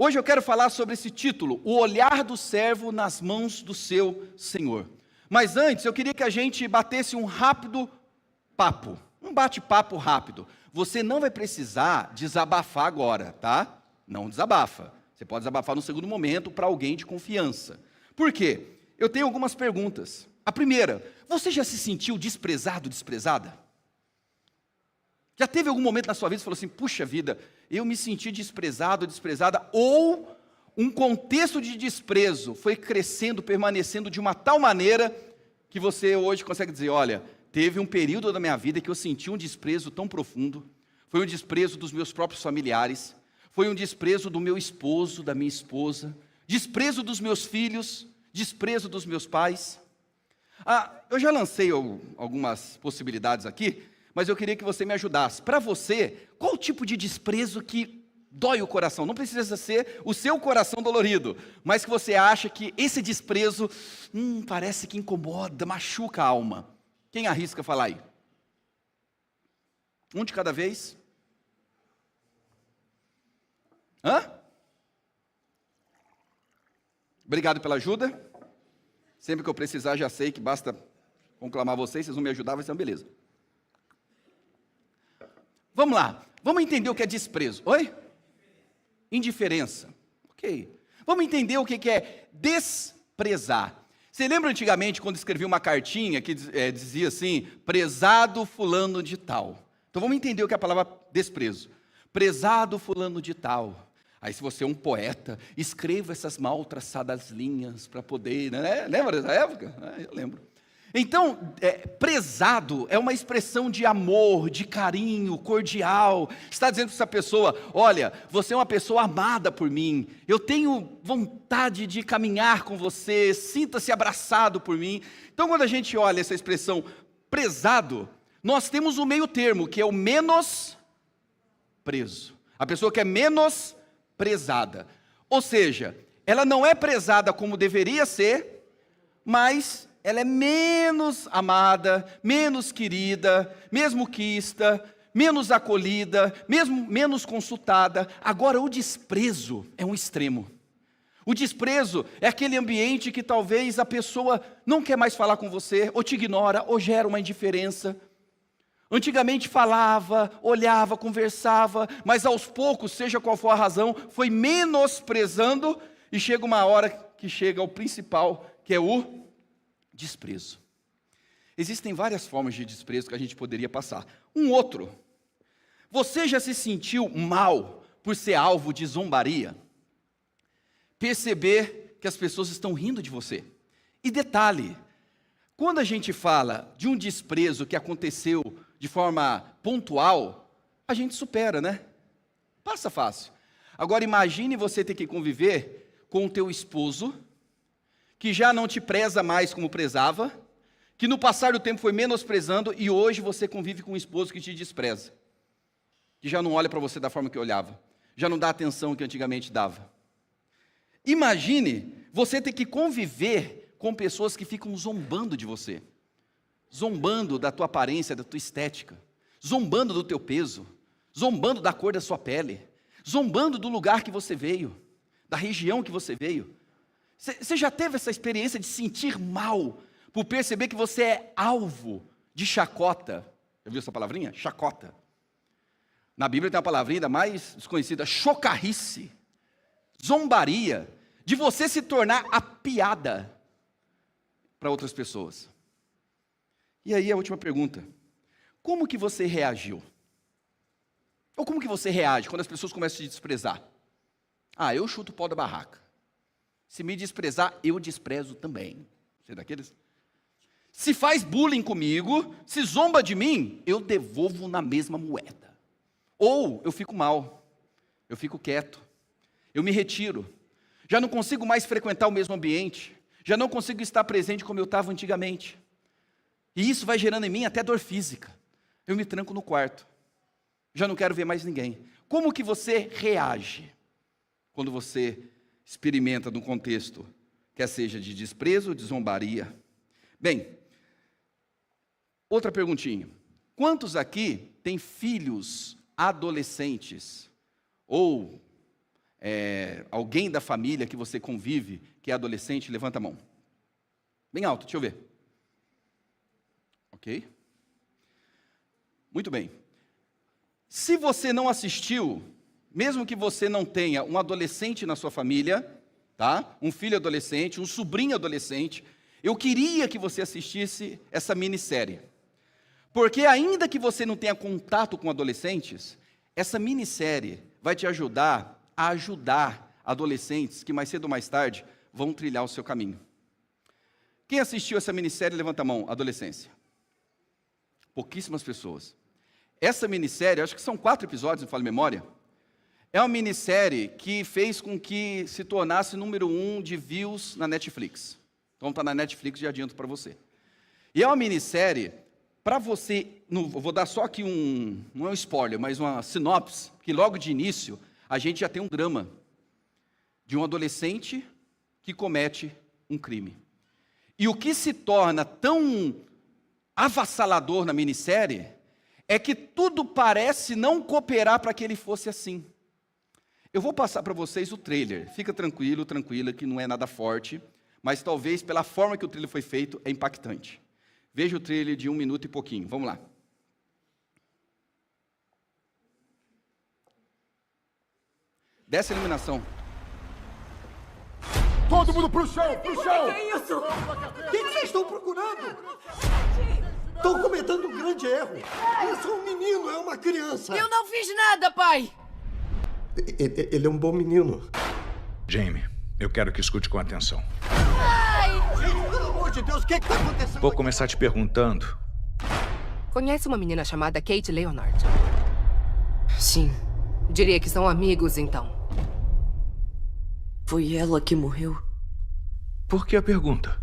Hoje eu quero falar sobre esse título, o olhar do servo nas mãos do seu Senhor. Mas antes, eu queria que a gente batesse um rápido papo, um bate-papo rápido. Você não vai precisar desabafar agora, tá? Não desabafa. Você pode desabafar no segundo momento para alguém de confiança. Por quê? Eu tenho algumas perguntas. A primeira, você já se sentiu desprezado, desprezada? Já teve algum momento na sua vida que você falou assim, puxa vida, eu me senti desprezado, desprezada, ou um contexto de desprezo foi crescendo, permanecendo de uma tal maneira que você hoje consegue dizer, olha, teve um período da minha vida que eu senti um desprezo tão profundo, foi um desprezo dos meus próprios familiares, foi um desprezo do meu esposo, da minha esposa, desprezo dos meus filhos, desprezo dos meus pais. Eu já lancei algumas possibilidades aqui, mas eu queria que você me ajudasse. Para você, qual o tipo de desprezo que dói o coração? Não precisa ser o seu coração dolorido, mas que você acha que esse desprezo, parece que incomoda, machuca a alma. Quem arrisca falar aí? Um de cada vez? Obrigado pela ajuda. Sempre que eu precisar, já sei que basta conclamar vocês vão me ajudar, vai ser uma beleza. Vamos lá, vamos entender o que é desprezo. Oi? Indiferença. Ok. Vamos entender o que é desprezar. Você lembra antigamente quando escrevia uma cartinha que dizia assim, prezado fulano de tal. Então vamos entender o que é a palavra desprezo. Prezado fulano de tal. Aí se você é um poeta, escreva essas mal traçadas linhas para poder, né? Lembra dessa época? Eu lembro. Então, prezado é uma expressão de amor, de carinho, cordial. Está dizendo para essa pessoa, olha, você é uma pessoa amada por mim, eu tenho vontade de caminhar com você, sinta-se abraçado por mim. Então, quando a gente olha essa expressão prezado, nós temos o meio termo, que é o menos preso. A pessoa que é menos prezada. Ou seja, ela não é prezada como deveria ser, mas ela é menos amada, menos querida, mesmo quista, menos acolhida, mesmo menos consultada. Agora, o desprezo é um extremo. O desprezo é aquele ambiente que talvez a pessoa não quer mais falar com você, ou te ignora, ou gera uma indiferença. Antigamente falava, olhava, conversava, mas aos poucos, seja qual for a razão, foi menosprezando, e chega uma hora que chega ao principal, que é o desprezo. Existem várias formas de desprezo que a gente poderia passar. Um outro, você já se sentiu mal por ser alvo de zombaria? Perceber que as pessoas estão rindo de você. E detalhe, quando a gente fala de um desprezo que aconteceu de forma pontual, a gente supera, né? Passa fácil. Agora imagine você ter que conviver com o teu esposo, que já não te preza mais como prezava, que no passar do tempo foi menosprezando, e hoje você convive com um esposo que te despreza, que já não olha para você da forma que olhava, já não dá a atenção que antigamente dava. Imagine você ter que conviver com pessoas que ficam zombando de você, zombando da tua aparência, da tua estética, zombando do teu peso, zombando da cor da sua pele, zombando do lugar que você veio, da região que você veio. Você já teve essa experiência de sentir mal, por perceber que você é alvo de chacota? Já viu essa palavrinha? Chacota. Na Bíblia tem uma palavrinha ainda mais desconhecida, chocarrice, zombaria, de você se tornar a piada para outras pessoas. E aí a última pergunta, como que você reagiu? Ou como que você reage quando as pessoas começam a te desprezar? Eu chuto o pau da barraca. Se me desprezar, eu desprezo também. Você é daqueles? Se faz bullying comigo, se zomba de mim, eu devolvo na mesma moeda. Ou eu fico mal, eu fico quieto, eu me retiro. Já não consigo mais frequentar o mesmo ambiente, já não consigo estar presente como eu estava antigamente. E isso vai gerando em mim até dor física. Eu me tranco no quarto, já não quero ver mais ninguém. Como que você reage quando você experimenta num contexto, quer seja de desprezo ou de zombaria? Bem, outra perguntinha. Quantos aqui têm filhos adolescentes? Ou alguém da família que você convive, que é adolescente? Levanta a mão. Bem alto, deixa eu ver. Ok? Muito bem. Se você não assistiu, mesmo que você não tenha um adolescente na sua família, tá? Um filho adolescente, um sobrinho adolescente, eu queria que você assistisse essa minissérie. Porque ainda que você não tenha contato com adolescentes, essa minissérie vai te ajudar a ajudar adolescentes que mais cedo ou mais tarde vão trilhar o seu caminho. Quem assistiu essa minissérie, levanta a mão, adolescência. Pouquíssimas pessoas. Essa minissérie, acho que são 4 episódios, não falo memória, é uma minissérie que fez com que se tornasse número 1 de views na Netflix. Então está na Netflix, já adianto para você. E é uma minissérie, para você, vou dar só aqui não é um spoiler, mas uma sinopse, que logo de início a gente já tem um drama de um adolescente que comete um crime. E o que se torna tão avassalador na minissérie é que tudo parece não cooperar para que ele fosse assim. Eu vou passar para vocês o trailer. Fica tranquilo, tranquila, que não é nada forte, mas talvez pela forma que o trailer foi feito, é impactante. Veja o trailer de 1 minuto e pouquinho. Vamos lá. Dessa eliminação. Todo mundo pro chão, pro chão! Que é isso? O que vocês estão procurando? Estão cometendo um grande erro. Isso é um menino, é uma criança. Eu não fiz nada, pai! Ele é um bom menino. Jamie, eu quero que escute com atenção. Gente, pelo amor de Deus, o que está acontecendo? Vou começar te perguntando. Conhece uma menina chamada Kate Leonard? Sim. Diria que são amigos, então. Foi ela que morreu? Por que a pergunta?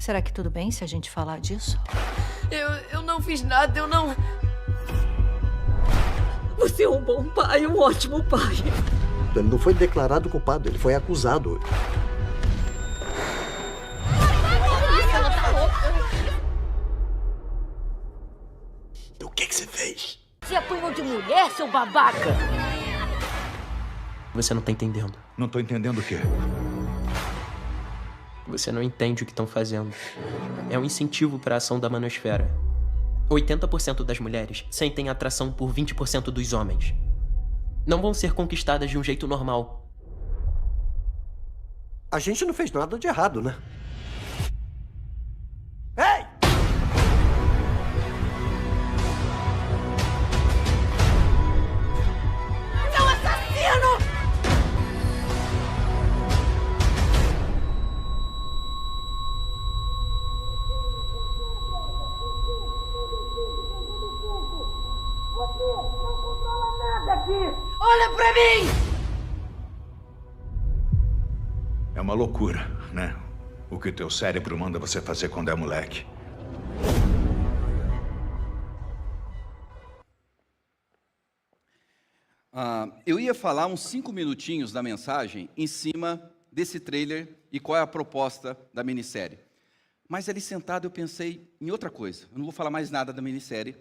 Será que tudo bem se a gente falar disso? Eu não fiz nada, eu não... Você é um bom pai, um ótimo pai. Ele não foi declarado culpado, ele foi acusado. O que você fez? Você apanhou de mulher, seu babaca! Você não tá entendendo. Não tô entendendo o quê? Você não entende o que estão fazendo. É um incentivo para a ação da manosfera. 80% das mulheres sentem atração por 20% dos homens. Não vão ser conquistadas de um jeito normal. A gente não fez nada de errado, né? Ei! Seu assassino! Você não controla nada aqui! Olha pra mim! É uma loucura, né? O que o teu cérebro manda você fazer quando é moleque. Eu ia falar uns 5 minutinhos da mensagem em cima desse trailer e qual é a proposta da minissérie. Mas ali sentado eu pensei em outra coisa. Eu não vou falar mais nada da minissérie,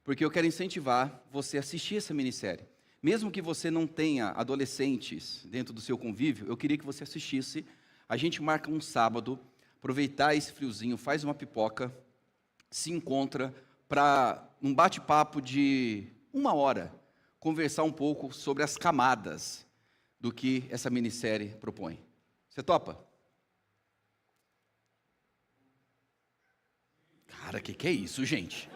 porque eu quero incentivar você a assistir essa minissérie. Mesmo que você não tenha adolescentes dentro do seu convívio, eu queria que você assistisse. A gente marca um sábado, aproveitar esse friozinho, faz uma pipoca, se encontra para um bate-papo de 1 hora, conversar um pouco sobre as camadas do que essa minissérie propõe. Você topa? Cara, que é isso, gente?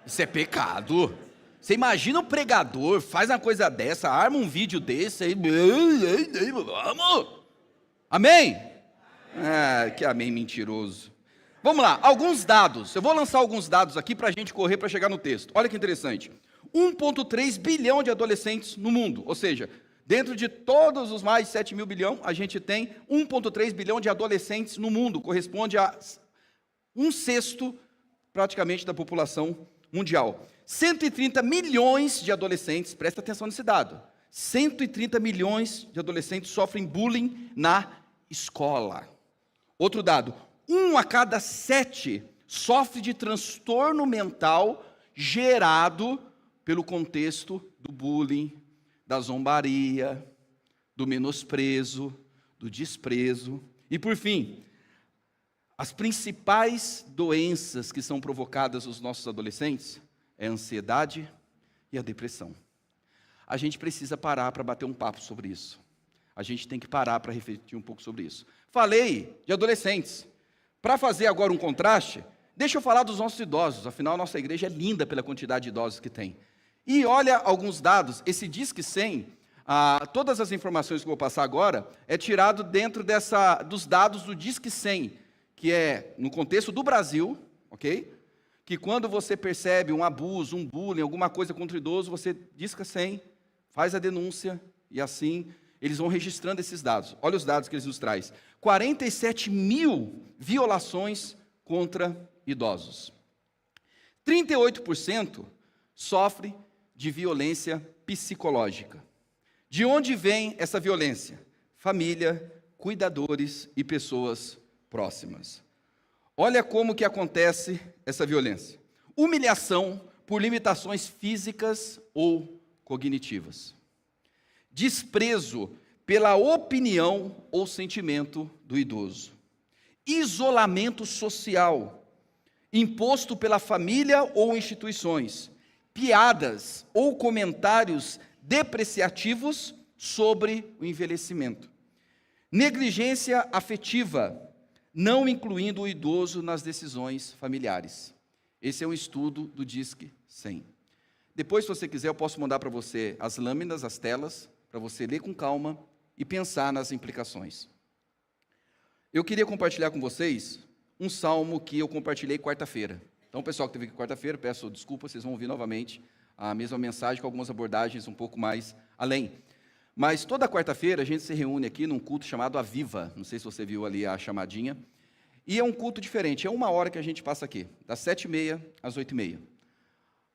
Isso é pecado. Você imagina um pregador, faz uma coisa dessa, arma um vídeo desse aí. Vamos! Amém? Que amém mentiroso. Vamos lá, alguns dados. Eu vou lançar alguns dados aqui para a gente correr para chegar no texto. Olha que interessante. 1,3 bilhão de adolescentes no mundo. Ou seja, dentro de todos os mais de 7 mil bilhão, a gente tem 1,3 bilhão de adolescentes no mundo. Corresponde a 1/6 praticamente da população mundial. 130 milhões de adolescentes, presta atenção nesse dado, 130 milhões de adolescentes sofrem bullying na escola. Outro dado, 1 a cada 7 sofre de transtorno mental gerado pelo contexto do bullying, da zombaria, do menosprezo, do desprezo. E por fim, as principais doenças que são provocadas nos nossos adolescentes é a ansiedade e a depressão. A gente precisa parar para bater um papo sobre isso. A gente tem que parar para refletir um pouco sobre isso. Falei de adolescentes. Para fazer agora um contraste, deixa eu falar dos nossos idosos. Afinal, a nossa igreja é linda pela quantidade de idosos que tem. E olha alguns dados. Esse Disque 100, todas as informações que eu vou passar agora, é tirado dentro dos dados do Disque 100, que é no contexto do Brasil, ok? Que quando você percebe um abuso, um bullying, alguma coisa contra o idoso, você Disque 100, faz a denúncia e assim eles vão registrando esses dados. Olha os dados que eles nos trazem. 47 mil violações contra idosos. 38% sofre de violência psicológica. De onde vem essa violência? Família, cuidadores e pessoas próximas. Olha como que acontece essa violência. Humilhação por limitações físicas ou cognitivas. Desprezo pela opinião ou sentimento do idoso. Isolamento social, imposto pela família ou instituições. Piadas ou comentários depreciativos sobre o envelhecimento. Negligência afetiva, não incluindo o idoso nas decisões familiares. Esse é um estudo do Disque 100. Depois, se você quiser, eu posso mandar para você as lâminas, as telas, para você ler com calma e pensar nas implicações. Eu queria compartilhar com vocês um salmo que eu compartilhei quarta-feira. Então, o pessoal que esteve aqui quarta-feira, peço desculpa, vocês vão ouvir novamente a mesma mensagem com algumas abordagens um pouco mais além. Mas toda quarta-feira a gente se reúne aqui num culto chamado Aviva. Não sei se você viu ali a chamadinha. E é um culto diferente, é 1 hora que a gente passa aqui, das 7h30 às 8h30.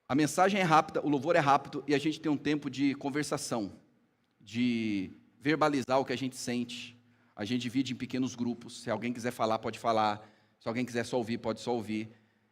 A mensagem é rápida, o louvor é rápido e a gente tem um tempo de conversação, de verbalizar o que a gente sente. A gente divide em pequenos grupos. Se alguém quiser falar, pode falar. Se alguém quiser só ouvir, pode só ouvir.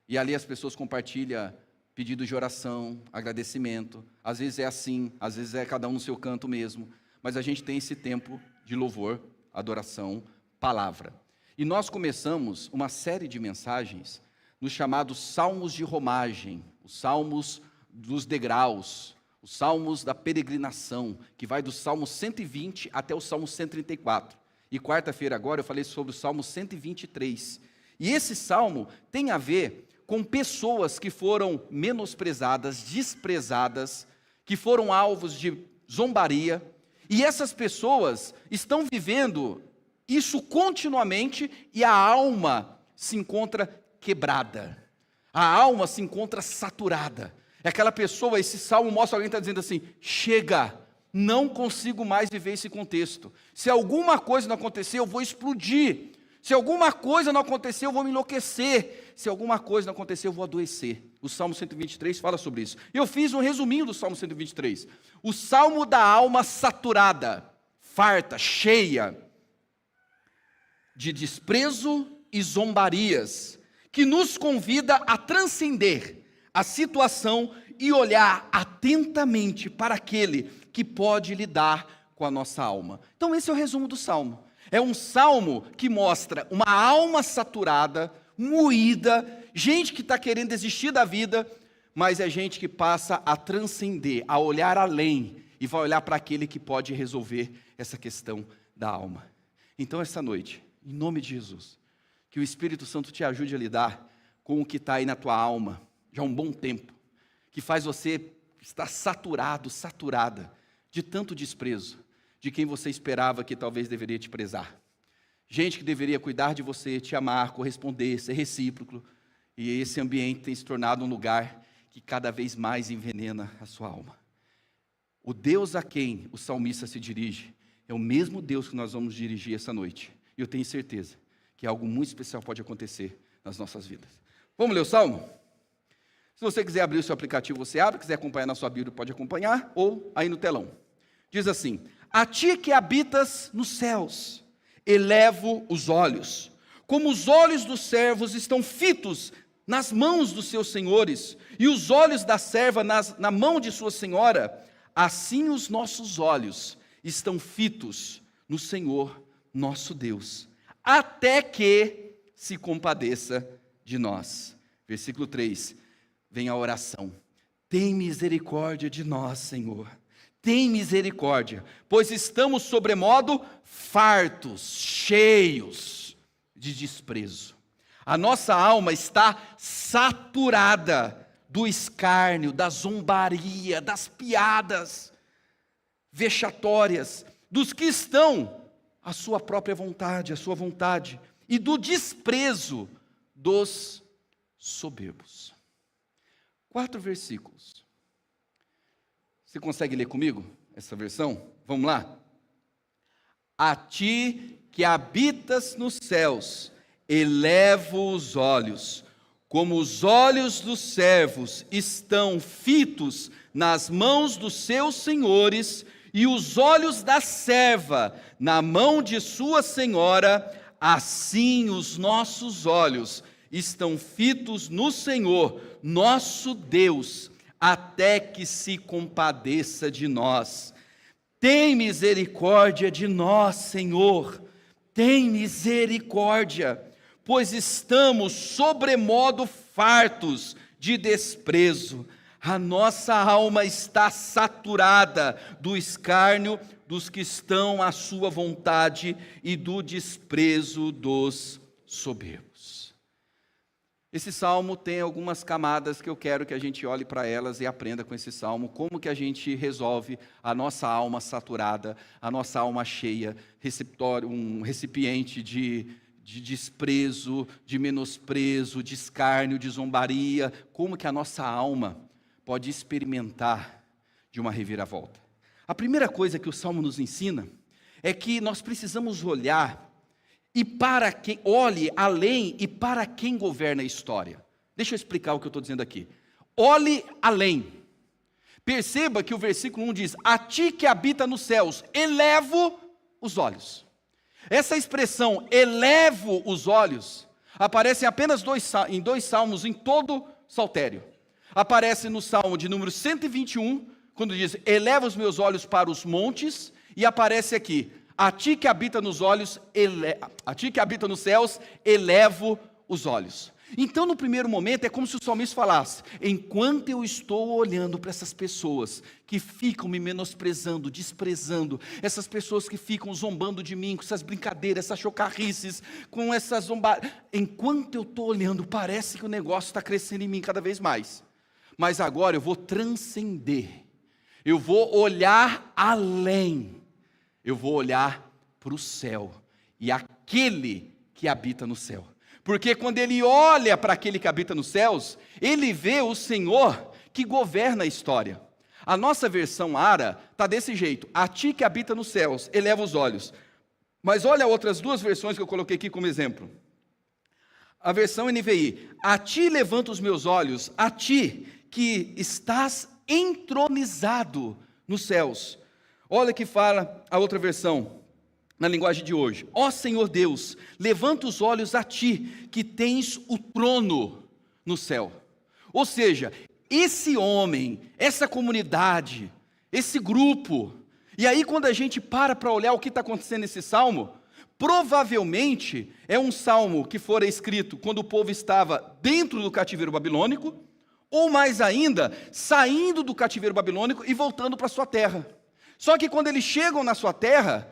E ali as pessoas compartilham pedido de oração, agradecimento. Às vezes é assim, às vezes é cada um no seu canto mesmo. Mas a gente tem esse tempo de louvor, adoração, palavra. E nós começamos uma série de mensagens nos chamados Salmos de Romagem, os Salmos dos degraus, os Salmos da peregrinação, que vai do Salmo 120 até o Salmo 134. E quarta-feira agora eu falei sobre o Salmo 123. E esse salmo tem a ver com pessoas que foram menosprezadas, desprezadas, que foram alvos de zombaria, e essas pessoas estão vivendo isso continuamente e a alma se encontra quebrada, a alma se encontra saturada. É aquela pessoa, esse salmo mostra alguém que está dizendo assim, chega, não consigo mais viver esse contexto. Se alguma coisa não acontecer, eu vou explodir. Se alguma coisa não acontecer, eu vou me enlouquecer. Se alguma coisa não acontecer, eu vou adoecer. O Salmo 123 fala sobre isso. Eu fiz um resuminho do Salmo 123. O Salmo da alma saturada, farta, cheia de desprezo e zombarias, que nos convida a transcender a situação e olhar atentamente para aquele que pode lidar com a nossa alma. Então esse é o resumo do Salmo. É um salmo que mostra uma alma saturada, moída, gente que está querendo desistir da vida, mas é gente que passa a transcender, a olhar além, e vai olhar para aquele que pode resolver essa questão da alma. Então essa noite, em nome de Jesus, que o Espírito Santo te ajude a lidar com o que está aí na tua alma, já há um bom tempo, que faz você estar saturado, saturada, de tanto desprezo, de quem você esperava que talvez deveria te prezar. Gente que deveria cuidar de você, te amar, corresponder, ser recíproco. E esse ambiente tem se tornado um lugar que cada vez mais envenena a sua alma. O Deus a quem o salmista se dirige é o mesmo Deus que nós vamos dirigir essa noite. E eu tenho certeza que algo muito especial pode acontecer nas nossas vidas. Vamos ler o Salmo? Se você quiser abrir o seu aplicativo, você abre. Quiser acompanhar na sua Bíblia, pode acompanhar. Ou aí no telão. Diz assim, a ti que habitas nos céus, elevo os olhos, como os olhos dos servos estão fitos nas mãos dos seus senhores, e os olhos da serva na mão de sua senhora, assim os nossos olhos estão fitos no Senhor nosso Deus, até que se compadeça de nós. Versículo 3, vem a oração: tem misericórdia de nós, Senhor, tem misericórdia, pois estamos sobremodo fartos, cheios de desprezo. A nossa alma está saturada do escárnio, da zombaria, das piadas vexatórias, dos que estão à sua própria vontade, à sua vontade, e do desprezo dos soberbos. 4 versículos. Você consegue ler comigo essa versão? Vamos lá? A ti que habitas nos céus, elevo os olhos, como os olhos dos servos estão fitos nas mãos dos seus senhores, e os olhos da serva na mão de sua senhora, assim os nossos olhos estão fitos no Senhor, nosso Deus, até que se compadeça de nós. Tem misericórdia de nós, Senhor, tem misericórdia, pois estamos sobremodo fartos de desprezo. A nossa alma está saturada do escárnio dos que estão à sua vontade e do desprezo dos soberbos. Esse salmo tem algumas camadas que eu quero que a gente olhe para elas e aprenda com esse salmo, como que a gente resolve a nossa alma saturada, a nossa alma cheia, um recipiente de desprezo, de menosprezo, de escárnio, de zombaria, como que a nossa alma pode experimentar de uma reviravolta. A primeira coisa que o Salmo nos ensina é que nós precisamos olhar e para quem olhe além e para quem governa a história. Deixa eu explicar o que eu estou dizendo aqui. Olhe além. Perceba que o versículo 1 diz: a ti que habita nos céus, elevo os olhos. Essa expressão, elevo os olhos, aparece em apenas em dois salmos em todo saltério. Aparece no Salmo de número 121, quando diz: eleva os meus olhos para os montes, e aparece aqui: a ti que habita nos céus, elevo os olhos. Então, no primeiro momento, é como se o salmista falasse: enquanto eu estou olhando para essas pessoas que ficam me menosprezando, desprezando, essas pessoas que ficam zombando de mim, com essas brincadeiras, essas chocarrices, com essas zombarias, enquanto eu estou olhando, parece que o negócio está crescendo em mim cada vez mais. Mas agora eu vou transcender, eu vou olhar além, eu vou olhar para o céu e aquele que habita no céu. Porque quando ele olha para aquele que habita nos céus, ele vê o Senhor que governa a história. A nossa versão ARA está desse jeito: a ti que habita nos céus, eleva os olhos. Mas olha outras duas versões que eu coloquei aqui como exemplo. A versão NVI: a ti levanto os meus olhos, a ti que estás entronizado nos céus. Olha que fala a outra versão, na linguagem de hoje: ó Senhor Deus, levanta os olhos a ti, que tens o trono no céu. Ou seja, esse homem, essa comunidade, esse grupo, e aí quando a gente para olhar o que está acontecendo nesse salmo, provavelmente é um salmo que fora escrito quando o povo estava dentro do cativeiro babilônico, ou mais ainda, saindo do cativeiro babilônico e voltando para a sua terra. Só que quando eles chegam na sua terra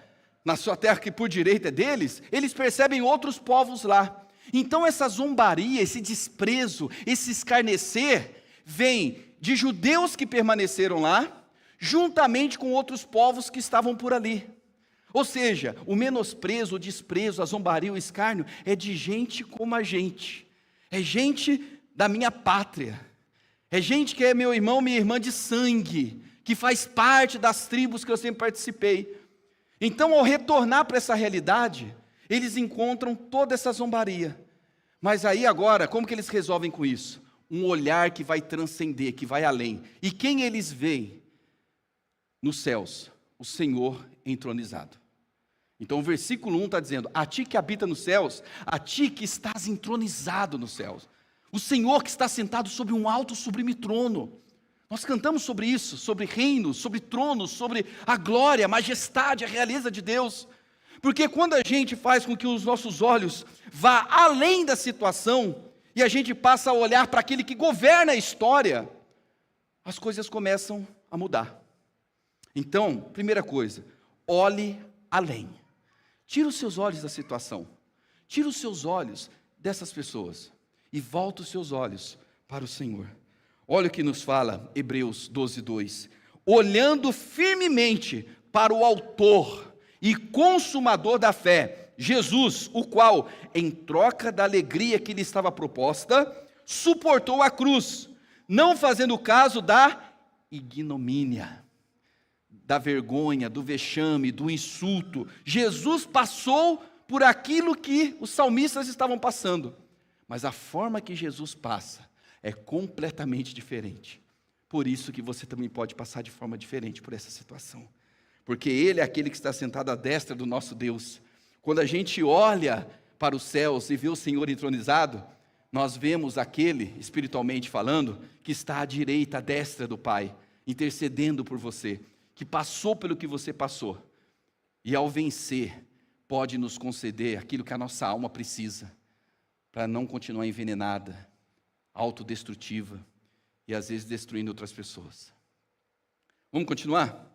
que por direito é deles, eles percebem outros povos lá. Então essa zombaria, esse desprezo, esse escarnecer, vem de judeus que permaneceram lá, juntamente com outros povos que estavam por ali. Ou seja, o menosprezo, o desprezo, a zombaria, o escárnio, é de gente como a gente. É gente da minha pátria. É gente que é meu irmão, minha irmã de sangue, que faz parte das tribos que eu sempre participei. Então, ao retornar para essa realidade, eles encontram toda essa zombaria. Mas aí agora, como que eles resolvem com isso? Um olhar que vai transcender, que vai além. E quem eles veem? Nos céus, o Senhor entronizado. Então o versículo 1 está dizendo: a ti que habita nos céus, a ti que estás entronizado nos céus. O Senhor que está sentado sobre um alto sublime trono. Nós cantamos sobre isso, sobre reinos, sobre tronos, sobre a glória, a majestade, a realeza de Deus. Porque quando a gente faz com que os nossos olhos vá além da situação, e a gente passa a olhar para aquele que governa a história, as coisas começam a mudar. Então, primeira coisa, olhe além. Tira os seus olhos da situação. Tira os seus olhos dessas pessoas e volta os seus olhos para o Senhor. Olha o que nos fala Hebreus 12:2. Olhando firmemente para o autor e consumador da fé, Jesus, o qual, em troca da alegria que lhe estava proposta, suportou a cruz, não fazendo caso da ignomínia, da vergonha, do vexame, do insulto. Jesus passou por aquilo que os salmistas estavam passando, mas a forma que Jesus passa é completamente diferente. Por isso que você também pode passar de forma diferente por essa situação, porque Ele é aquele que está sentado à destra do nosso Deus. Quando a gente olha para os céus e vê o Senhor entronizado, nós vemos aquele, espiritualmente falando, que está à direita, à destra do Pai, intercedendo por você, que passou pelo que você passou, e ao vencer, pode nos conceder aquilo que a nossa alma precisa, para não continuar envenenada, autodestrutiva, e às vezes destruindo outras pessoas. Vamos continuar?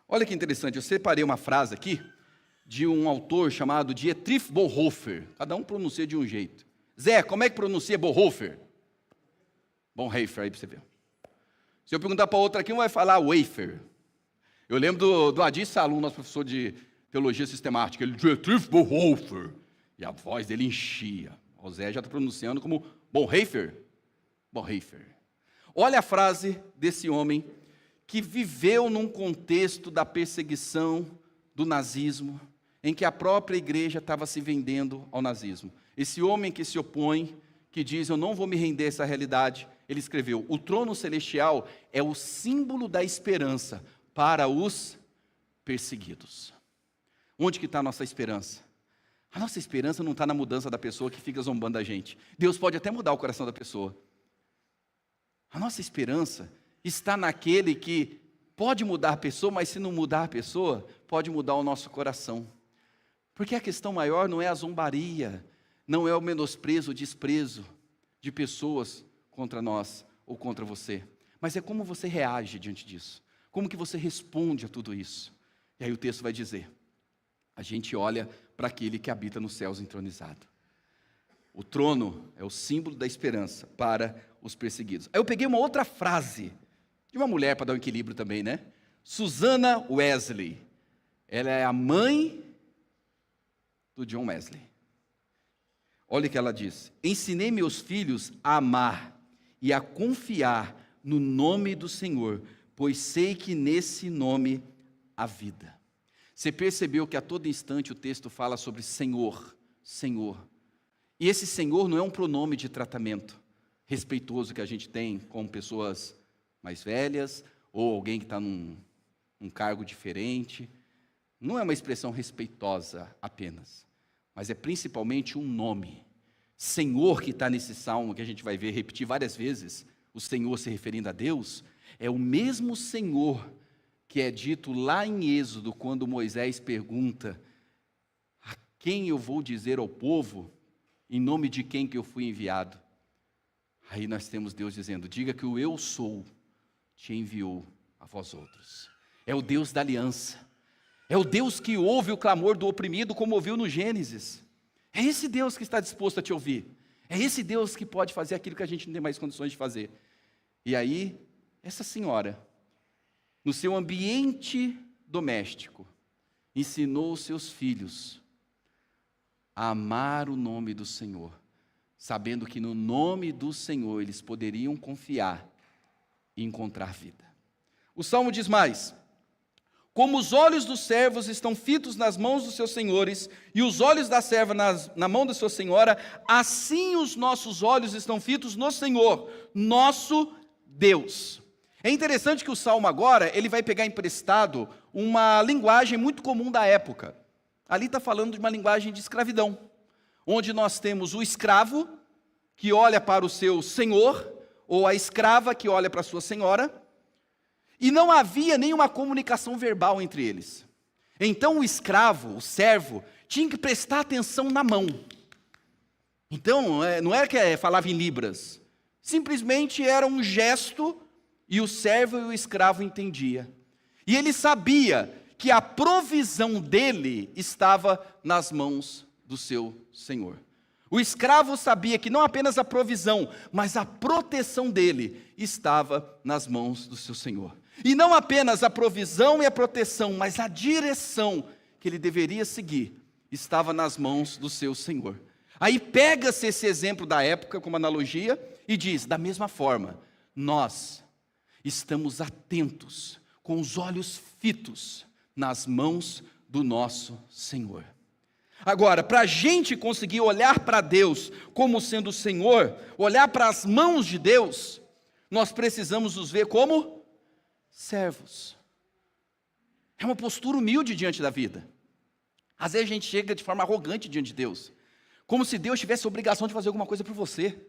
Olha que interessante, eu separei uma frase aqui, de um autor chamado Dietrich Bonhoeffer. Cada um pronuncia de um jeito. Zé, como é que pronuncia Bonhoeffer? Bonhoeffer, aí para você ver. Se eu perguntar para outra aqui, um vai falar wafer. Eu lembro do Adi Salum, nosso professor de teologia sistemática, ele Dietrich Bonhoeffer. E a voz dele enchia. O Zé já está pronunciando como Bonhoeffer. Bonhoeffer. Olha a frase desse homem que viveu num contexto da perseguição do nazismo, em que a própria igreja estava se vendendo ao nazismo. Esse homem que se opõe, que diz, eu não vou me render a essa realidade, ele escreveu, o trono celestial é o símbolo da esperança para os perseguidos. Onde que está a nossa esperança? A nossa esperança não está na mudança da pessoa que fica zombando da gente. Deus pode até mudar o coração da pessoa. A nossa esperança está naquele que pode mudar a pessoa, mas se não mudar a pessoa, pode mudar o nosso coração. Porque a questão maior não é a zombaria, não é o menosprezo, o desprezo de pessoas contra nós ou contra você, mas é como você reage diante disso, como que você responde a tudo isso. E aí o texto vai dizer, a gente olha para aquele que habita nos céus entronizado. O trono é o símbolo da esperança para os perseguidos. Aí eu peguei uma outra frase de uma mulher para dar um equilíbrio também, né? Susanna Wesley. Ela é a mãe do John Wesley. Olha o que ela diz. Ensinei meus filhos a amar e a confiar no nome do Senhor, pois sei que nesse nome há vida. Você percebeu que a todo instante o texto fala sobre Senhor, Senhor. E esse Senhor não é um pronome de tratamento respeitoso que a gente tem com pessoas mais velhas, ou alguém que está num cargo diferente. Não é uma expressão respeitosa apenas, mas é principalmente um nome. Senhor, que está nesse salmo, que a gente vai ver repetir várias vezes, o Senhor se referindo a Deus, é o mesmo Senhor que é dito lá em Êxodo, quando Moisés pergunta, a quem eu vou dizer ao povo, em nome de quem que eu fui enviado? Aí nós temos Deus dizendo, diga que o eu sou te enviou a vós outros. É o Deus da aliança. É o Deus que ouve o clamor do oprimido, como ouviu no Gênesis. É esse Deus que está disposto a te ouvir. É esse Deus que pode fazer aquilo que a gente não tem mais condições de fazer. E aí, essa senhora, no seu ambiente doméstico, ensinou os seus filhos a amar o nome do Senhor, sabendo que no nome do Senhor eles poderiam confiar e encontrar vida. O Salmo diz mais, como os olhos dos servos estão fitos nas mãos dos seus senhores, e os olhos da serva na mão da sua senhora, assim os nossos olhos estão fitos no Senhor, nosso Deus. É interessante que o Salmo agora, ele vai pegar emprestado uma linguagem muito comum da época. Ali está falando de uma linguagem de escravidão, onde nós temos o escravo que olha para o seu senhor, ou a escrava que olha para a sua senhora, e não havia nenhuma comunicação verbal entre eles. Então o escravo, o servo, tinha que prestar atenção na mão. Então, não era que falava em libras, simplesmente era um gesto, e o servo e o escravo entendiam. E ele sabia que a provisão dele estava nas mãos do seu senhor. O escravo sabia que não apenas a provisão, mas a proteção dele estava nas mãos do seu senhor. E não apenas a provisão e a proteção, mas a direção que ele deveria seguir estava nas mãos do seu senhor. Aí pega-se esse exemplo da época como analogia e diz, da mesma forma, nós estamos atentos, com os olhos fitos nas mãos do nosso Senhor. Agora, para a gente conseguir olhar para Deus como sendo o Senhor, olhar para as mãos de Deus, nós precisamos nos ver como servos. É uma postura humilde diante da vida. Às vezes a gente chega de forma arrogante diante de Deus, como se Deus tivesse a obrigação de fazer alguma coisa por você,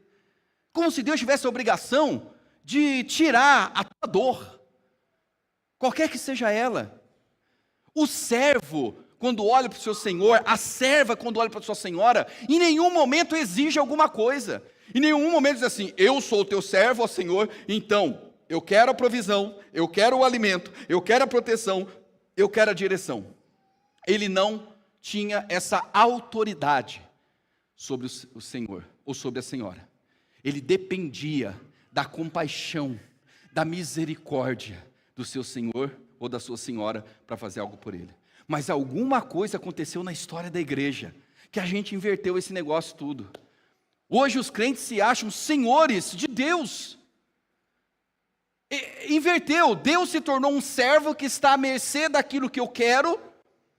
como se Deus tivesse a obrigação de tirar a tua dor, qualquer que seja ela. O servo, quando olha para o seu senhor, a serva, quando olha para a sua senhora, em nenhum momento exige alguma coisa, em nenhum momento diz assim, eu sou o teu servo, ó Senhor, então, eu quero a provisão, eu quero o alimento, eu quero a proteção, eu quero a direção. Ele não tinha essa autoridade sobre o senhor, ou sobre a senhora. Ele dependia da compaixão, da misericórdia do seu senhor ou da sua senhora para fazer algo por ele. Mas alguma coisa aconteceu na história da igreja, que a gente inverteu esse negócio tudo. Hoje os crentes se acham senhores de Deus. Inverteu, Deus se tornou um servo que está à mercê daquilo que eu quero,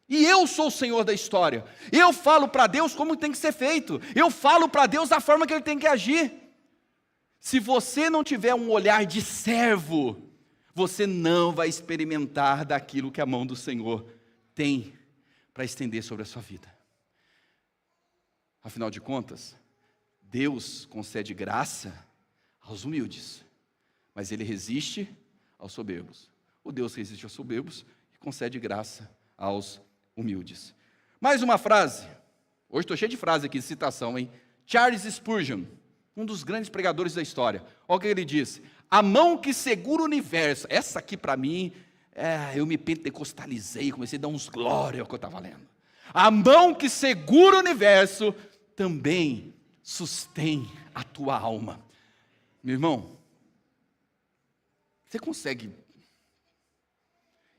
e eu sou o Senhor da história. Eu falo para Deus como tem que ser feito, eu falo para Deus da forma que Ele tem que agir. Se você não tiver um olhar de servo, você não vai experimentar daquilo que a mão do Senhor tem para estender sobre a sua vida. Afinal de contas, Deus concede graça aos humildes, mas Ele resiste aos soberbos. O Deus resiste aos soberbos e concede graça aos humildes. Mais uma frase. Hoje estou cheio de frase aqui, de citação, hein? Charles Spurgeon, um dos grandes pregadores da história. Olha o que ele disse. A mão que segura o universo. Essa aqui para mim, eu me pentecostalizei, comecei a dar uns glória ao que eu estava lendo. A mão que segura o universo também sustém a tua alma. Meu irmão, você consegue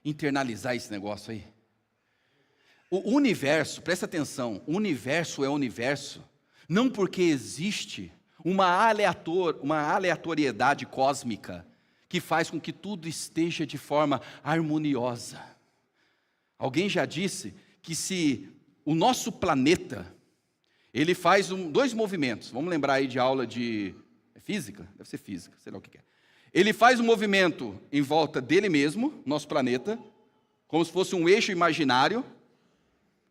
internalizar esse negócio aí? O universo, presta atenção, o universo é o universo, não porque existe uma aleatoriedade cósmica que faz com que tudo esteja de forma harmoniosa. Alguém já disse que se o nosso planeta, ele faz dois movimentos, vamos lembrar aí de aula de física? Deve ser física, sei lá o que é. Ele faz um movimento em volta dele mesmo, nosso planeta, como se fosse um eixo imaginário,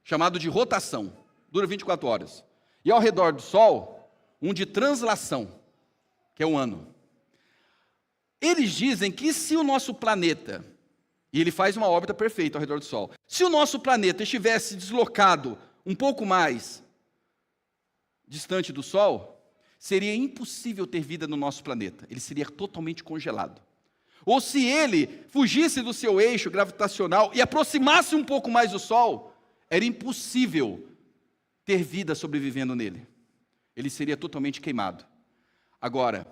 chamado de rotação, dura 24 horas. E ao redor do Sol, um de translação, que é um ano. Eles dizem que se o nosso planeta, e ele faz uma órbita perfeita ao redor do Sol, se o nosso planeta estivesse deslocado um pouco mais distante do Sol, seria impossível ter vida no nosso planeta, ele seria totalmente congelado. Ou se ele fugisse do seu eixo gravitacional e aproximasse um pouco mais do Sol, era impossível ter vida sobrevivendo nele. Ele seria totalmente queimado. Agora,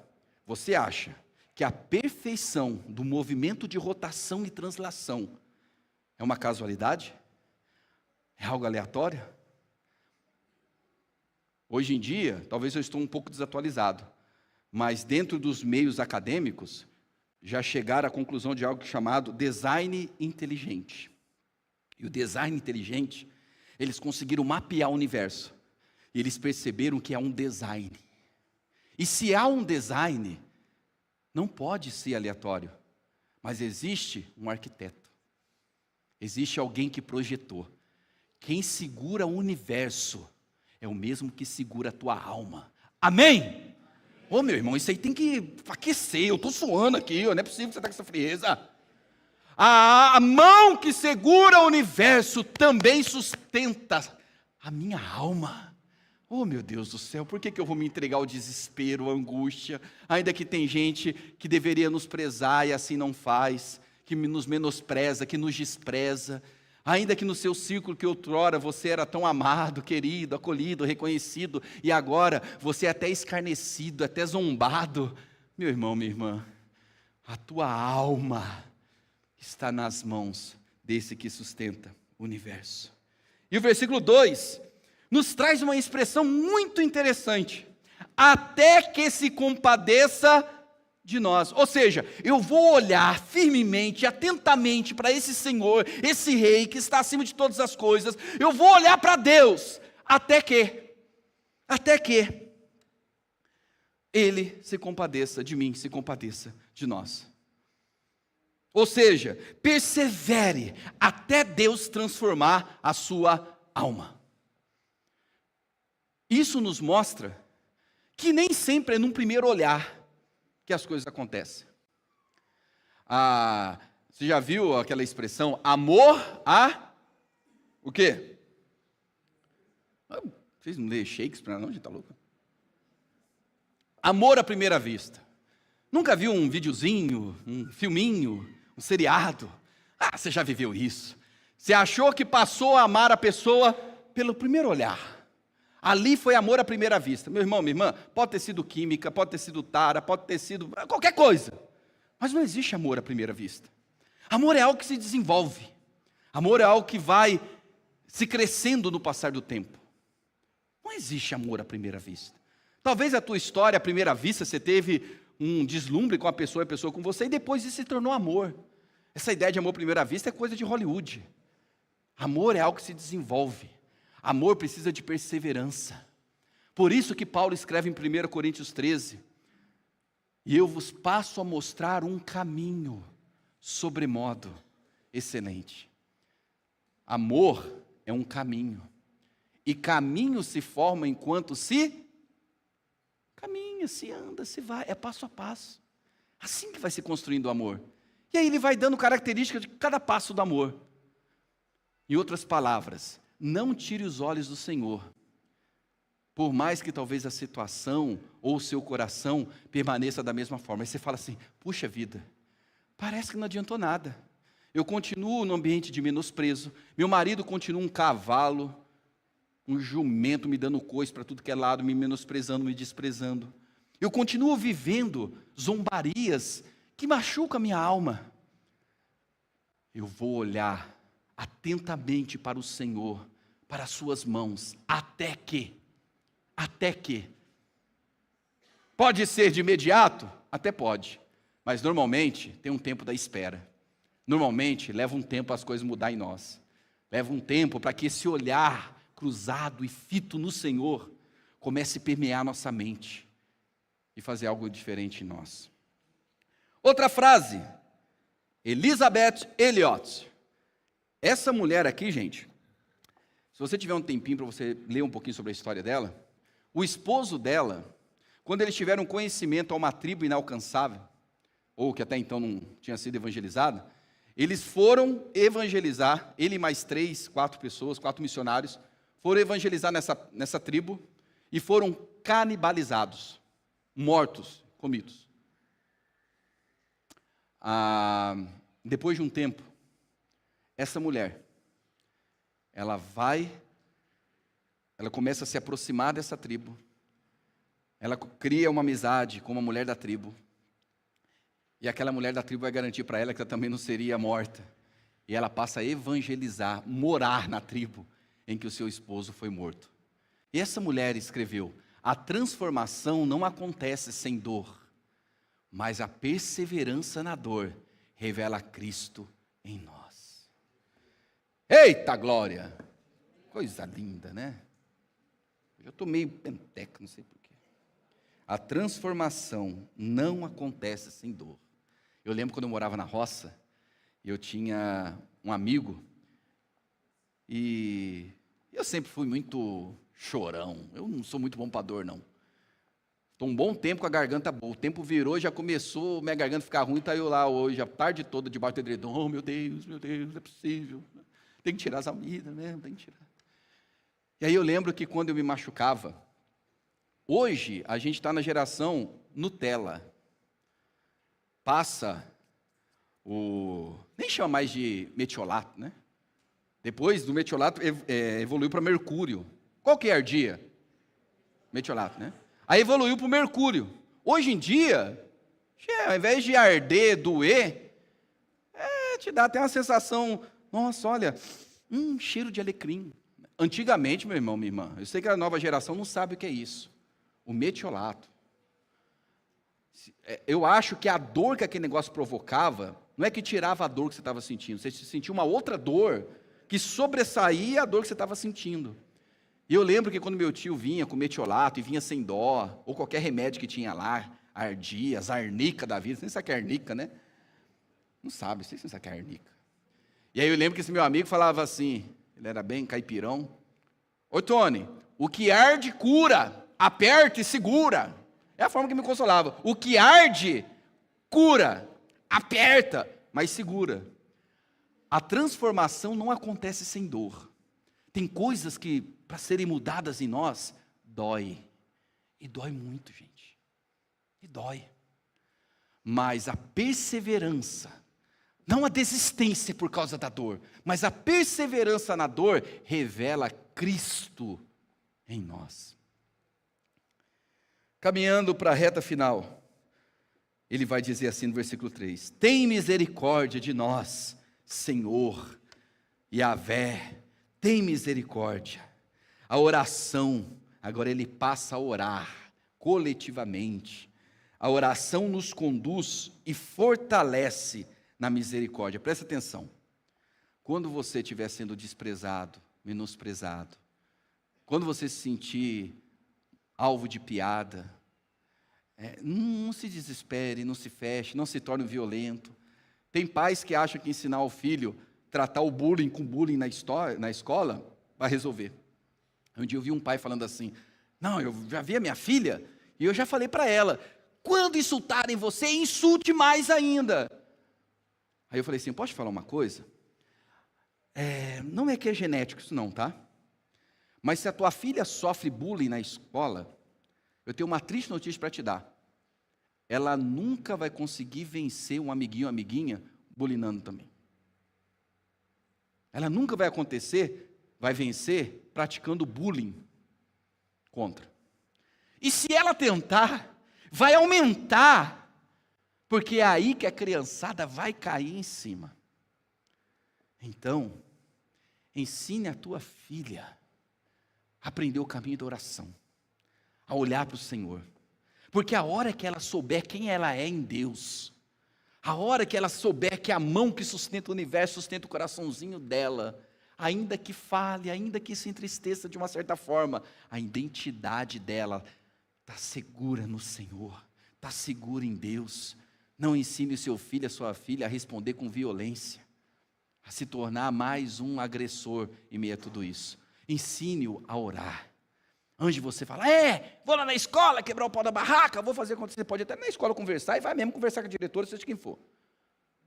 você acha que a perfeição do movimento de rotação e translação é uma casualidade? É algo aleatório? Hoje em dia, talvez eu estou um pouco desatualizado, mas dentro dos meios acadêmicos, já chegaram à conclusão de algo chamado design inteligente. E o design inteligente, eles conseguiram mapear o universo. E eles perceberam que há um design. E se há um design, não pode ser aleatório. Mas existe um arquiteto. Existe alguém que projetou. Quem segura o universo é o mesmo que segura a tua alma. Amém? Ô, meu irmão, isso aí tem que aquecer. Eu estou suando aqui, não é possível que você está com essa frieza. A mão que segura o universo também sustenta a minha alma. Oh, meu Deus do céu, por que eu vou me entregar ao desespero, à angústia? Ainda que tem gente que deveria nos prezar e assim não faz, que nos menospreza, que nos despreza. Ainda que no seu círculo que outrora você era tão amado, querido, acolhido, reconhecido, e agora você é até escarnecido, até zombado. Meu irmão, minha irmã, a tua alma está nas mãos desse que sustenta o universo. E o versículo 2 nos traz uma expressão muito interessante. Até que se compadeça de nós. Ou seja, eu vou olhar firmemente, atentamente para esse Senhor, esse Rei que está acima de todas as coisas. Eu vou olhar para Deus até que Ele se compadeça de mim, se compadeça de nós. Ou seja, persevere até Deus transformar a sua alma. Isso nos mostra que nem sempre é num primeiro olhar que as coisas acontecem. Você já viu aquela expressão, amor a... o quê? Vocês não lêem Shakespeare, não? A gente tá louco? Amor à primeira vista. Nunca viu um videozinho, um filminho, um seriado? Você já viveu isso. Você achou que passou a amar a pessoa pelo primeiro olhar. Ali foi amor à primeira vista. Meu irmão, minha irmã, pode ter sido química, pode ter sido tara, pode ter sido qualquer coisa. Mas não existe amor à primeira vista. Amor é algo que se desenvolve. Amor é algo que vai se crescendo no passar do tempo. Não existe amor à primeira vista. Talvez a tua história, à primeira vista, você teve um deslumbre com a pessoa com você, e depois isso se tornou amor. Essa ideia de amor à primeira vista é coisa de Hollywood. Amor é algo que se desenvolve. Amor precisa de perseverança. Por isso que Paulo escreve em 1 Coríntios 13, e eu vos passo a mostrar um caminho sobremodo excelente. Amor é um caminho, e caminho se forma enquanto se caminha, se anda, se vai, é passo a passo. Assim que vai se construindo o amor. E aí ele vai dando características de cada passo do amor. Em outras palavras, não tire os olhos do Senhor, por mais que talvez a situação ou o seu coração permaneça da mesma forma. Aí você fala assim, puxa vida, parece que não adiantou nada. Eu continuo no ambiente de menosprezo, meu marido continua um cavalo, um jumento me dando coice para tudo que é lado, me menosprezando, me desprezando. Eu continuo vivendo zombarias que machucam a minha alma. Eu vou olhar atentamente para o Senhor, para as suas mãos, até que. Pode ser de imediato? Até pode, mas normalmente tem um tempo da espera. Normalmente leva um tempo as coisas mudar em nós. Leva um tempo para que esse olhar cruzado e fito no Senhor comece a permear nossa mente e fazer algo diferente em nós. Outra frase, Elizabeth Elliot. Essa mulher aqui, gente, se você tiver um tempinho para você ler um pouquinho sobre a história dela, o esposo dela, quando eles tiveram conhecimento a uma tribo inalcançável, ou que até então não tinha sido evangelizada, eles foram evangelizar, ele e mais 3, 4 pessoas, 4 missionários, foram evangelizar nessa tribo e foram canibalizados, mortos, comidos. Depois de um tempo, essa mulher, ela começa a se aproximar dessa tribo, ela cria uma amizade com uma mulher da tribo, e aquela mulher da tribo vai garantir para ela que ela também não seria morta, e ela passa a evangelizar, morar na tribo em que o seu esposo foi morto. E essa mulher escreveu, a transformação não acontece sem dor, mas a perseverança na dor revela Cristo em nós. Eita glória! Coisa linda, né? Eu estou meio penteco, não sei porquê. A transformação não acontece sem dor. Eu lembro quando eu morava na roça, eu tinha um amigo, e eu sempre fui muito chorão. Eu não sou muito bom para dor, não. Estou um bom tempo com a garganta boa. O tempo virou, já começou minha garganta ficar ruim, está eu lá hoje, a tarde toda debaixo do edredom. Oh, meu Deus, não é possível. Tem que tirar as amidas mesmo, tem que tirar. E aí eu lembro que quando eu me machucava, hoje a gente está na geração Nutella. Passa nem chama mais de metiolato, né? Depois do metiolato evoluiu para mercúrio. Qual que ardia? Metiolato, né? Aí evoluiu para o mercúrio. Hoje em dia, ao invés de arder, doer, te dá até uma sensação, nossa, olha, cheiro de alecrim. Antigamente, meu irmão, minha irmã, eu sei que a nova geração não sabe o que é isso. O metiolato. Eu acho que a dor que aquele negócio provocava, não é que tirava a dor que você estava sentindo, você sentia uma outra dor que sobressaía a dor que você estava sentindo. E eu lembro que quando meu tio vinha com metiolato e vinha sem dó, ou qualquer remédio que tinha lá, ardia, as arnica da vida, você nem sabe o que é arnica, né? Não sabe, você não sabe o que é arnica. E aí eu lembro que esse meu amigo falava assim, ele era bem caipirão, ô Tony, o que arde cura, aperta e segura. É a forma que me consolava. O que arde, cura, aperta, mas segura. A transformação não acontece sem dor. Tem coisas que, para serem mudadas em nós, dói. E dói muito, gente. E dói. Mas a perseverança, não a desistência por causa da dor, mas a perseverança na dor, revela Cristo em nós. Caminhando para a reta final, ele vai dizer assim no versículo 3: tem misericórdia de nós, Senhor, Yahvé, tem misericórdia. A oração, agora ele passa a orar coletivamente. A oração nos conduz e fortalece na misericórdia. Presta atenção. Quando você estiver sendo desprezado, menosprezado, quando você se sentir alvo de piada, não se desespere, não se feche, não se torne violento. Tem pais que acham que ensinar o filho tratar o bullying com bullying na escola vai resolver. Um dia eu vi um pai falando assim, não, eu já vi a minha filha e eu já falei para ela, quando insultarem você, insulte mais ainda. Aí eu falei assim, posso te falar uma coisa? Não é que é genético isso não, tá? Mas se a tua filha sofre bullying na escola, eu tenho uma triste notícia para te dar. Ela nunca vai conseguir vencer um amiguinho ou amiguinha bullyingando também. Ela nunca vai vencer praticando bullying contra. E se ela tentar, vai aumentar, porque é aí que a criançada vai cair em cima. Então, ensine a tua filha a aprender o caminho da oração, a olhar para o Senhor. Porque a hora que ela souber quem ela é em Deus, a hora que ela souber que a mão que sustenta o universo, sustenta o coraçãozinho dela, ainda que fale, ainda que se entristeça de uma certa forma, a identidade dela está segura no Senhor, está segura em Deus. Não ensine o seu filho, a sua filha a responder com violência, a se tornar mais um agressor em meio a tudo isso. Ensine-o a orar. Antes de você falar, vou lá na escola quebrar o pau da barraca, vou fazer acontecer. Você pode até na escola conversar e vai mesmo conversar com a diretora, seja quem for.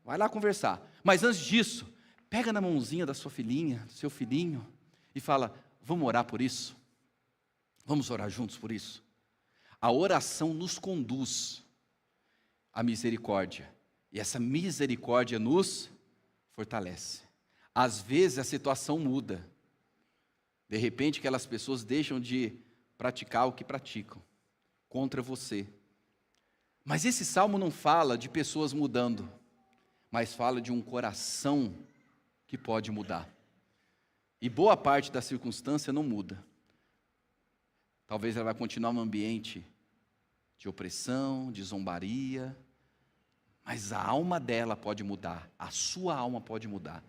Vai lá conversar. Mas antes disso, pega na mãozinha da sua filhinha, do seu filhinho, e fala, vamos orar por isso? Vamos orar juntos por isso? A oração nos conduz à misericórdia. E essa misericórdia nos fortalece. Às vezes a situação muda. De repente, aquelas pessoas deixam de praticar o que praticam contra você. Mas esse salmo não fala de pessoas mudando, mas fala de um coração que pode mudar. E boa parte da circunstância não muda. Talvez ela vai continuar num ambiente de opressão, de zombaria, mas a alma dela pode mudar, a sua alma pode mudar.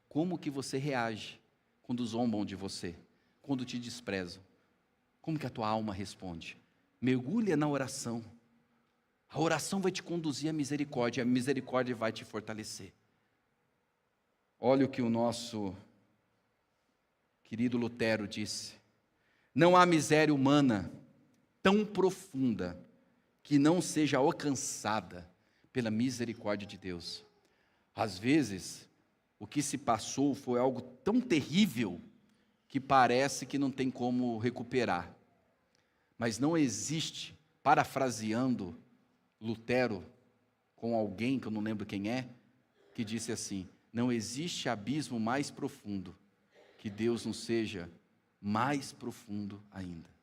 Como que você reage quando zombam de você, quando te desprezam? Como que a tua alma responde? Mergulha na oração. A oração vai te conduzir à misericórdia, a misericórdia vai te fortalecer. Olha o que o nosso querido Lutero disse: não há miséria humana tão profunda que não seja alcançada pela misericórdia de Deus. Às vezes, o que se passou foi algo tão terrível que parece que não tem como recuperar. Mas não existe, parafraseando Lutero com alguém, que eu não lembro quem é, que disse assim: não existe abismo mais profundo que Deus não seja mais profundo ainda.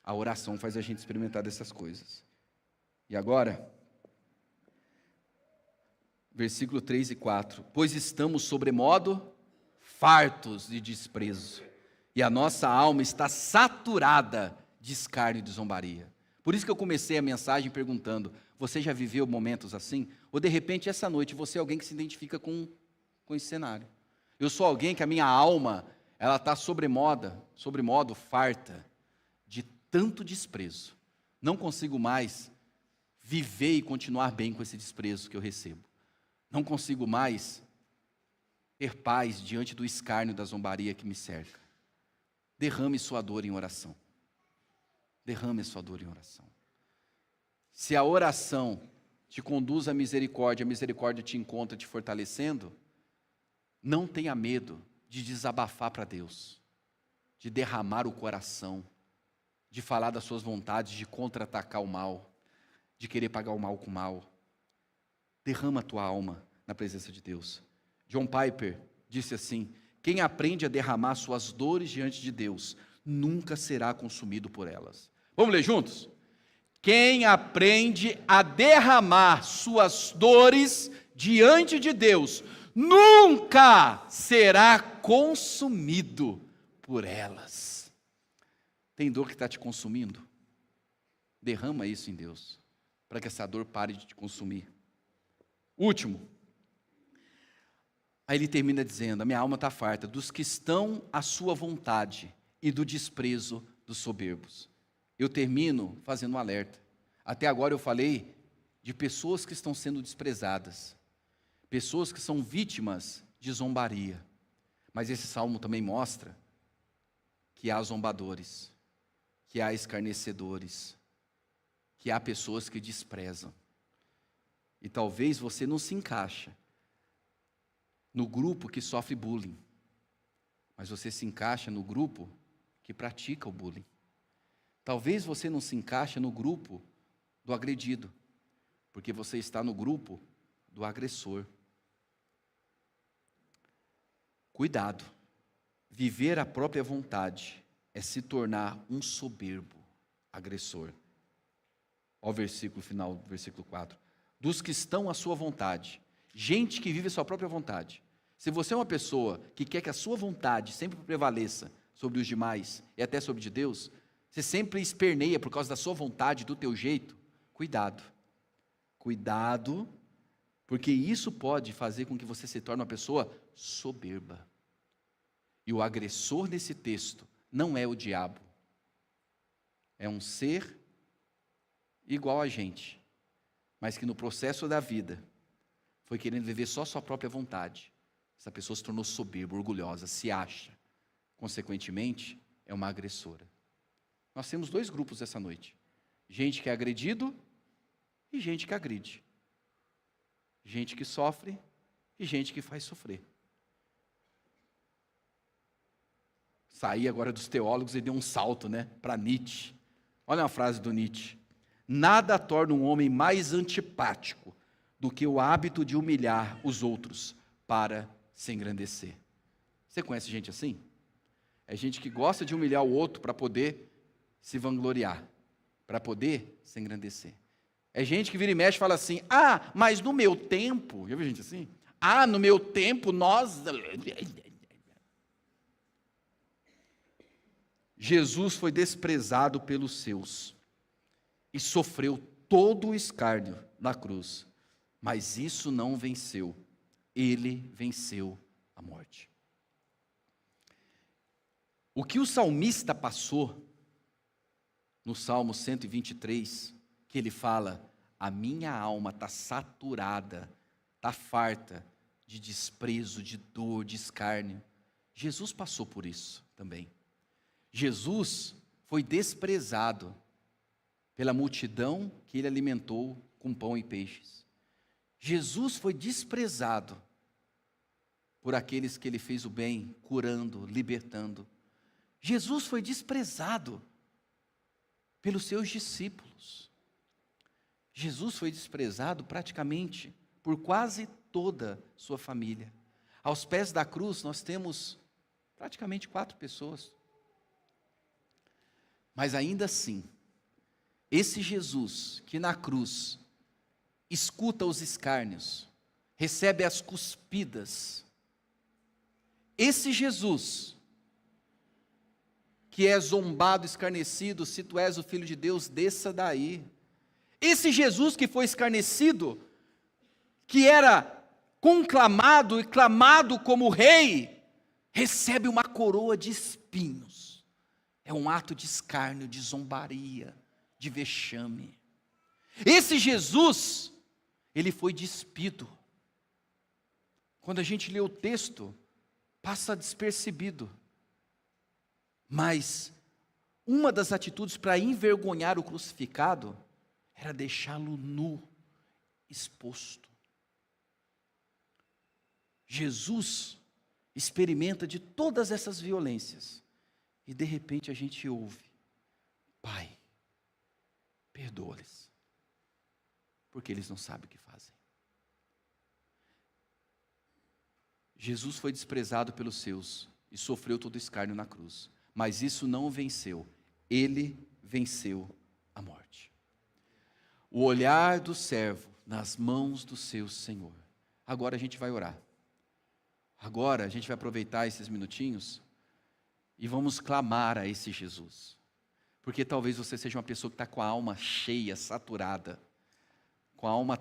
A oração faz a gente experimentar dessas coisas. E agora, versículo 3 e 4. Pois estamos sobremodo fartos de desprezo, e a nossa alma está saturada de escárnio e de zombaria. Por isso que eu comecei a mensagem perguntando: você já viveu momentos assim? Ou de repente essa noite você é alguém que se identifica com esse cenário? Eu sou alguém que a minha alma, ela está sobremodo farta de tanto desprezo. Não consigo mais viver e continuar bem com esse desprezo que eu recebo. Não consigo mais ter paz diante do escárnio da zombaria que me cerca. Derrame sua dor em oração. Derrame sua dor em oração. Se a oração te conduz à misericórdia, a misericórdia te encontra te fortalecendo, não tenha medo de desabafar para Deus, de derramar o coração, de falar das suas vontades, de contra-atacar o mal, de querer pagar o mal com o mal. Derrama a tua alma na presença de Deus. John Piper disse assim: quem aprende a derramar suas dores diante de Deus, nunca será consumido por elas. Vamos ler juntos? Quem aprende a derramar suas dores diante de Deus, nunca será consumido por elas. Tem dor que está te consumindo? Derrama isso em Deus, para que essa dor pare de te consumir. Último. Aí ele termina dizendo: a minha alma está farta dos que estão à sua vontade e do desprezo dos soberbos. Eu termino fazendo um alerta. Até agora eu falei de pessoas que estão sendo desprezadas, pessoas que são vítimas de zombaria. Mas esse salmo também mostra que há zombadores, que há escarnecedores, que há pessoas que desprezam. E talvez você não se encaixa no grupo que sofre bullying, mas você se encaixa no grupo que pratica o bullying. Talvez você não se encaixe no grupo do agredido, porque você está no grupo do agressor. Cuidado, viver a própria vontade é se tornar um soberbo agressor. Olha o versículo final, versículo 4. Dos que estão à sua vontade, gente que vive a sua própria vontade. Se você é uma pessoa que quer que a sua vontade sempre prevaleça sobre os demais e até sobre de Deus, você sempre esperneia por causa da sua vontade, do teu jeito, cuidado. Cuidado, porque isso pode fazer com que você se torne uma pessoa soberba. E o agressor nesse texto não é o diabo. É um ser igual a gente, mas que no processo da vida foi querendo viver só sua própria vontade. Essa pessoa se tornou soberba, orgulhosa, se acha. Consequentemente, é uma agressora. Nós temos dois grupos essa noite. Gente que é agredido e gente que agride. Gente que sofre e gente que faz sofrer. Saí agora dos teólogos e dei um salto, para Nietzsche. Olha uma frase do Nietzsche: nada torna um homem mais antipático do que o hábito de humilhar os outros para se engrandecer. Você conhece gente assim? É gente que gosta de humilhar o outro para poder se vangloriar, para poder se engrandecer. É gente que vira e mexe e fala assim: mas no meu tempo, já viu gente assim? No meu tempo nós... Jesus foi desprezado pelos seus e sofreu todo o escárnio na cruz, mas isso não venceu. Ele venceu a morte. O que o salmista passou no Salmo 123, que ele fala: a minha alma está saturada, está farta de desprezo, de dor, de escárnio. Jesus passou por isso também. Jesus foi desprezado pela multidão que ele alimentou com pão e peixes. Jesus foi desprezado por aqueles que ele fez o bem, curando, libertando. Jesus foi desprezado pelos seus discípulos. Jesus foi desprezado praticamente por quase toda a sua família. Aos pés da cruz nós temos praticamente 4 pessoas. Mas ainda assim, esse Jesus que na cruz escuta os escárnios, recebe as cuspidas, esse Jesus que é zombado, escarnecido, se tu és o Filho de Deus, desça daí. Esse Jesus que foi escarnecido, que era conclamado e clamado como rei, recebe uma coroa de espinhos. É um ato de escárnio, de zombaria, de vexame. Esse Jesus, ele foi despido. Quando a gente lê o texto, passa despercebido. Mas uma das atitudes para envergonhar o crucificado era deixá-lo nu, exposto. Jesus experimenta de todas essas violências e de repente a gente ouve: Pai, perdoa-lhes, porque eles não sabem o que fazem. Jesus foi desprezado pelos seus e sofreu todo escárnio na cruz, mas isso não o venceu. Ele venceu a morte. O olhar do servo nas mãos do seu Senhor. Agora a gente vai orar. Agora a gente vai aproveitar esses minutinhos e vamos clamar a esse Jesus. Porque talvez você seja uma pessoa que está com a alma cheia, saturada, com a alma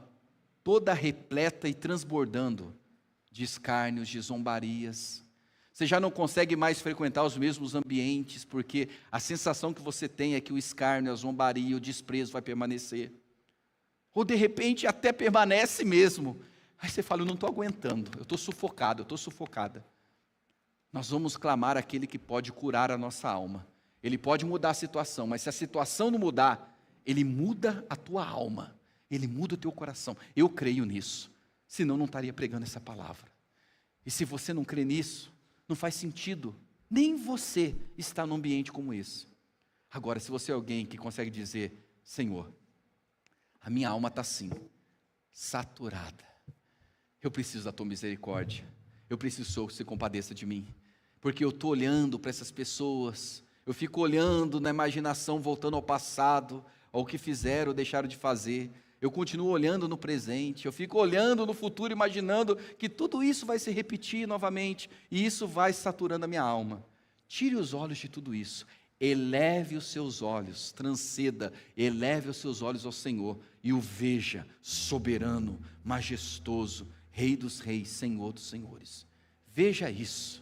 toda repleta e transbordando de escárnios, de zombarias. Você já não consegue mais frequentar os mesmos ambientes, porque a sensação que você tem é que o escárnio, a zombaria, o desprezo vai permanecer. Ou de repente até permanece mesmo. Aí você fala: eu não estou aguentando, eu estou sufocado, eu estou sufocada. Nós vamos clamar aquele que pode curar a nossa alma. Ele pode mudar a situação, mas se a situação não mudar, ele muda a tua alma, ele muda o teu coração. Eu creio nisso, senão não estaria pregando essa palavra. E se você não crê nisso, não faz sentido, nem você está num ambiente como esse. Agora, se você é alguém que consegue dizer: Senhor, a minha alma está assim, saturada, eu preciso da tua misericórdia, eu preciso que o Senhor se compadeça de mim, porque eu estou olhando para essas pessoas, eu fico olhando na imaginação, voltando ao passado, ao que fizeram ou deixaram de fazer, eu continuo olhando no presente, eu fico olhando no futuro, imaginando que tudo isso vai se repetir novamente, e isso vai saturando a minha alma. Tire os olhos de tudo isso, eleve os seus olhos, transcenda, eleve os seus olhos ao Senhor, e o veja soberano, majestoso, Rei dos reis, Senhor dos senhores. Veja isso,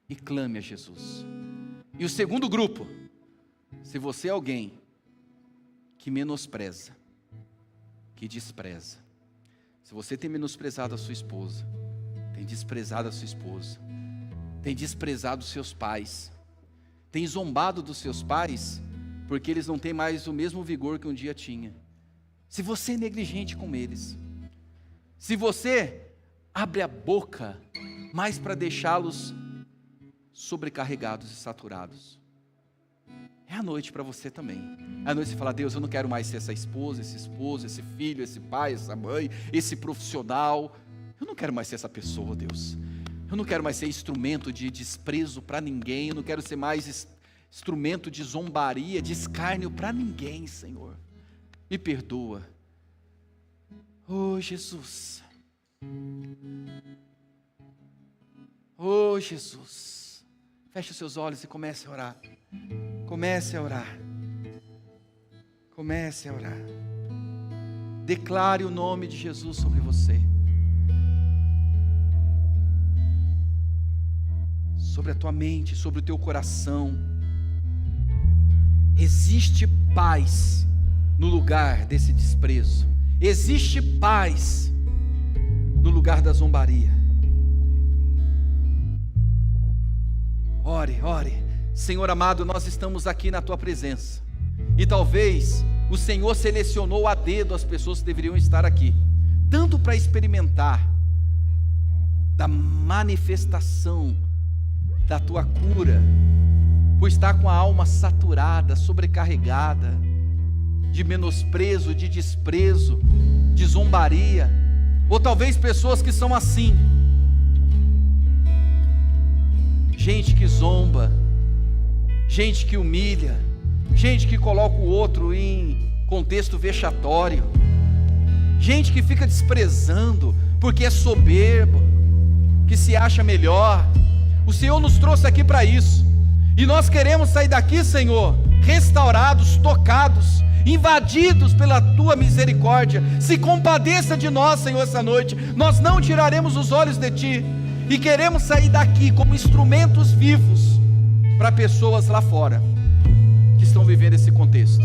e clame a Jesus. E o segundo grupo, se você é alguém que menospreza, que despreza, se você tem menosprezado a sua esposa, tem desprezado a sua esposa, tem desprezado os seus pais, tem zombado dos seus pais, porque eles não têm mais o mesmo vigor que um dia tinha, se você é negligente com eles, se você abre a boca mais para deixá-los sobrecarregados e saturados, é a noite para você também. É a noite você fala: Deus, eu não quero mais ser essa esposa, esse esposo, esse filho, esse pai, essa mãe, esse profissional. Eu não quero mais ser essa pessoa, Deus. Eu não quero mais ser instrumento de desprezo para ninguém. Eu não quero ser mais instrumento de zombaria, de escárnio para ninguém, Senhor. Me perdoa. Oh, Jesus. Oh, Jesus. Feche os seus olhos e comece a orar. Comece a orar. Comece a orar. Declare o nome de Jesus sobre você. Sobre a tua mente, sobre o teu coração. Existe paz no lugar desse desprezo. Existe paz no lugar da zombaria. Ore, ore. Senhor amado, nós estamos aqui na tua presença. E talvez o Senhor selecionou a dedo as pessoas que deveriam estar aqui, tanto para experimentar da manifestação da tua cura, por estar com a alma saturada, sobrecarregada, de menosprezo, de desprezo, de zombaria, ou talvez pessoas que são assim, gente que zomba, gente que humilha, gente que coloca o outro em contexto vexatório, gente que fica desprezando porque é soberbo, que se acha melhor. O Senhor nos trouxe aqui para isso, e nós queremos sair daqui, Senhor, restaurados, tocados, invadidos pela tua misericórdia. Se compadeça de nós, Senhor, essa noite. Nós não tiraremos os olhos de ti, e queremos sair daqui como instrumentos vivos para pessoas lá fora que estão vivendo esse contexto.